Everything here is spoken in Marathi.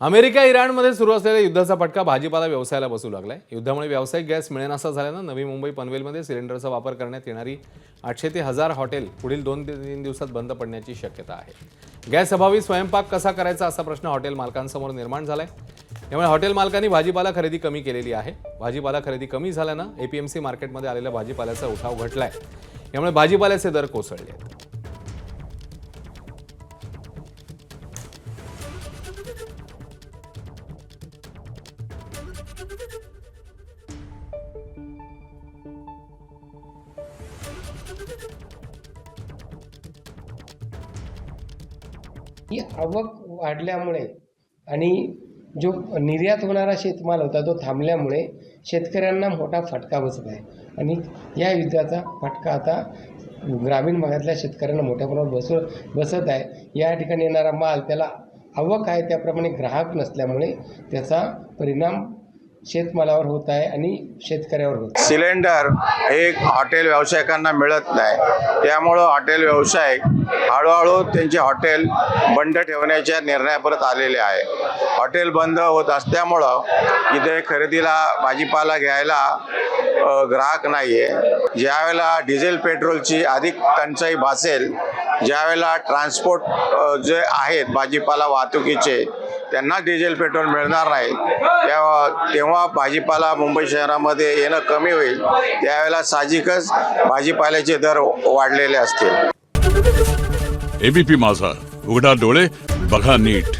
अमेरिका इराणमध्ये सुरू असलेल्या युद्धाचा फटका भाजीपाला व्यवसायाला बसू लागलाय। युद्धामुळे व्यावसायिक गॅस मिळेनासा झाल्यानं नवी मुंबई पनवेलमध्ये सिलेंडरचा वापर करण्यात येणारी 800 ते 1000 हॉटेल पुढील 2 ते 3 दिवसात बंद पडण्याची शक्यता आहे। गॅस अभावी स्वयंपाक कसा करायचा असा प्रश्न हॉटेल मालकांसमोर निर्माण झालाय। त्यामुळे हॉटेल मालकांनी भाजीपाला खरेदी कमी केलेली आहे। भाजीपाला खरेदी कमी झाल्यानं एपीएमसी मार्केटमध्ये आलेल्या भाजीपाल्याचा उठाव घटलाय। यामुळे भाजीपाल्याचे दर कोसळले आहेत। ही आवक वाढल्यामुळे आणि जो निर्यात होणारा शेतमाल होता तो थांबल्यामुळे शेतकऱ्यांना मोठा फटका बसत आहे आणि या युद्धाचा फटका आता ग्रामीण भागातल्या शेतकऱ्यांना मोठ्या प्रमाणात बसत आहे। या ठिकाणी येणारा माल त्याला आवक आहे त्याप्रमाणे ग्राहक नसल्यामुळे त्याचा परिणाम शेतमालावर होत आहे आणि शेतकऱ्यावर होत आहे। सिलेंडर हे हॉटेल व्यावसायिकांना मिळत नाही, त्यामुळं हॉटेल व्यावसायिक हळूहळू त्यांचे हॉटेल बंद ठेवण्याच्या निर्णयापर्यंत आलेले आहे। हॉटेल बंद होत असल्यामुळं इथे खरेदीला भाजीपाला घ्यायला ग्राहक नाही आहे। ज्यावेळेला डिझेल पेट्रोलची अधिक टंचाई भासेल, ज्यावेळेला ट्रान्सपोर्ट जे आहेत भाजीपाला वाहतुकीचे त्यांना डिझेल पेट्रोल मिळणार नाही, तेव्हा भाजीपाला मुंबई शहरामध्ये येणं कमी होईल। त्यावेळेला साहजिकच भाजीपाल्याचे दर वाढलेले असतील। एबीपी माझा, उघडा डोळे बघा नीट।